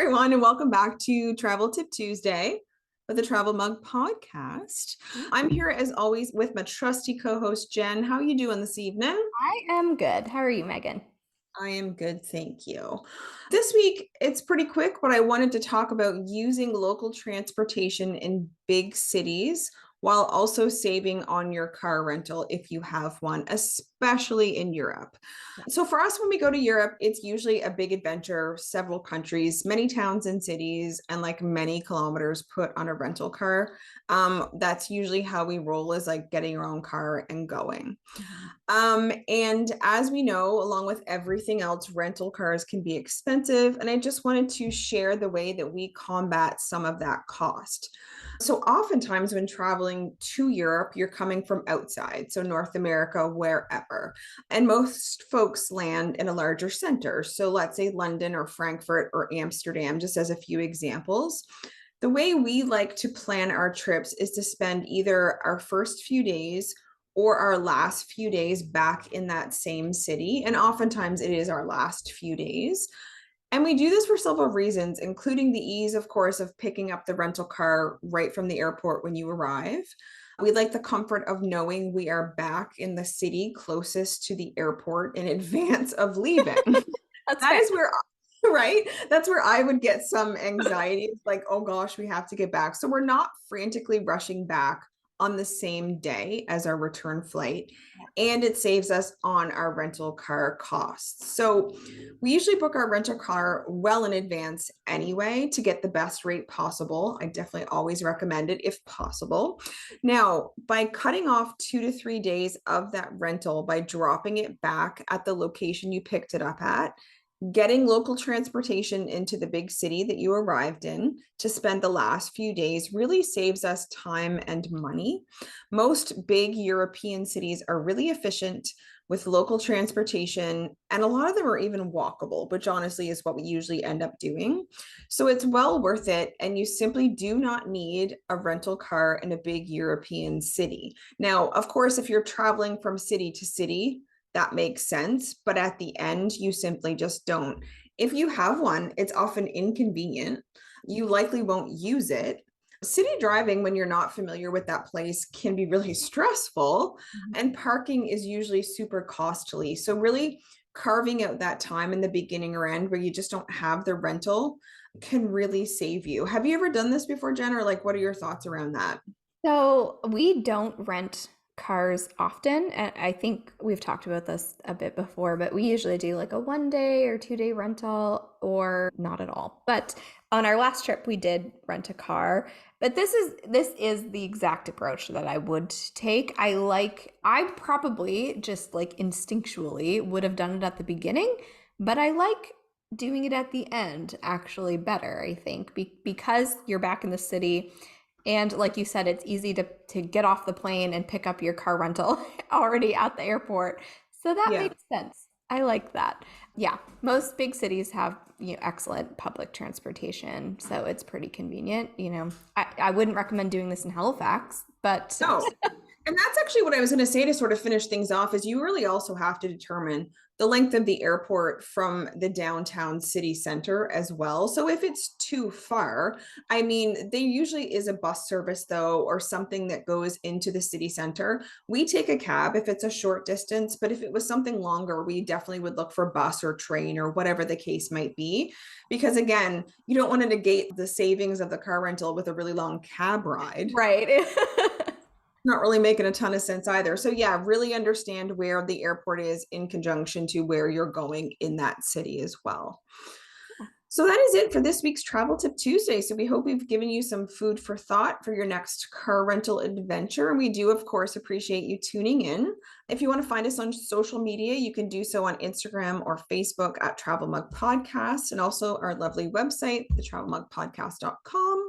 everyone, and welcome back to Travel Tip Tuesday with the Travel Mug Podcast. I'm here as always with my trusty co-host Jen. How are you doing this evening? I am good. How are you, Megan? I am good, thank you. This week, it's pretty quick, but I wanted to talk about using local transportation in big cities while also saving on your car rental if you have one, especially in Europe. Yeah. So, for us, when we go to Europe, it's usually a big adventure, several countries, many towns and cities, and like many kilometers put on a rental car. That's usually how we roll, is like getting your own car and going. Mhm. And as we know, along with everything else, rental cars can be expensive. And I just wanted to share the way that we combat some of that cost. So, oftentimes when traveling to Europe, you're coming from outside, so North America, wherever. And most folks land in a larger center. So, let's say London or Frankfurt or Amsterdam, just as a few examples. The way we like to plan our trips is to spend either our first few days or our last few days back in that same city. And oftentimes it is our last few days. And we do this for several reasons, including the ease, of course, of picking up the rental car right from the airport when you arrive. We like the comfort of knowing we are back in the city closest to the airport in advance of leaving. That's That fair. is where, right? That's where I would get some anxiety. It's like, oh gosh, we have to get back. So we're not frantically rushing back on the same day as our return flight. And it saves us on our rental car costs. So we usually book our rental car well in advance anyway to get the best rate possible. I definitely always recommend it if possible. Now, by cutting off 2 to 3 days of that rental, by dropping it back at the location you picked it up at, getting local transportation into the big city that you arrived in to spend the last few days really saves us time and money. Most big European cities are really efficient with local transportation, and a lot of them are even walkable, which honestly is what we usually end up doing. So it's well worth it, and you simply do not need a rental car in a big European city. Now, of course, if you're traveling from city to city, that makes sense. But at the end, you simply just don't. If you have one, it's often inconvenient. You likely won't use it. City driving, when you're not familiar with that place, can be really stressful, Mhm. and parking is usually super costly. So, really carving out that time in the beginning or end where you just don't have the rental can really save you. Have you ever done this before, Jen? Or like, what are your thoughts around that? So we don't rent cars often. And I think we've talked about this a bit before, but we usually do like a 1 day or 2 day rental or not at all. But on our last trip, we did rent a car. But this is the exact approach that I would take. I probably just like instinctually would have done it at the beginning, but I like doing it at the end actually better, I think, because you're back in the city. And like you said, it's easy to get off the plane and pick up your car rental already at the airport. So that Yeah. makes sense. I like that. Yeah, most big cities have, excellent public transportation, so it's pretty convenient. I wouldn't recommend doing this in Halifax, but No. And that's actually what I was going to say to sort of finish things off is you really also have to determine the length of the airport from the downtown city center as well. So if it's too far, I mean, there usually is a bus service though, or something that goes into the city center. We take a cab if it's a short distance, but if it was something longer, we definitely would look for bus or train or whatever the case might be. Because again, you don't want to negate the savings of the car rental with a really long cab ride, right. not really making a ton of sense either. So yeah, really understand where the airport is in conjunction to where you're going in that city as well. So that is it for this week's Travel Tip Tuesday. So we hope we've given you some food for thought for your next car rental adventure. And we do, of course, appreciate you tuning in. If you want to find us on social media, you can do so on Instagram or Facebook at Travel Mug Podcast, and also our lovely website, thetravelmugpodcast.com.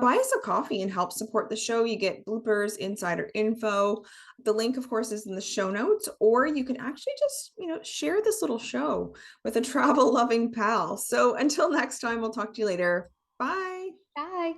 Buy us a coffee and help support the show. You get bloopers, insider info. The link, of course, is in the show notes, or you can actually just, share this little show with a travel loving pal. So until next time, we'll talk to you later. Bye. Bye.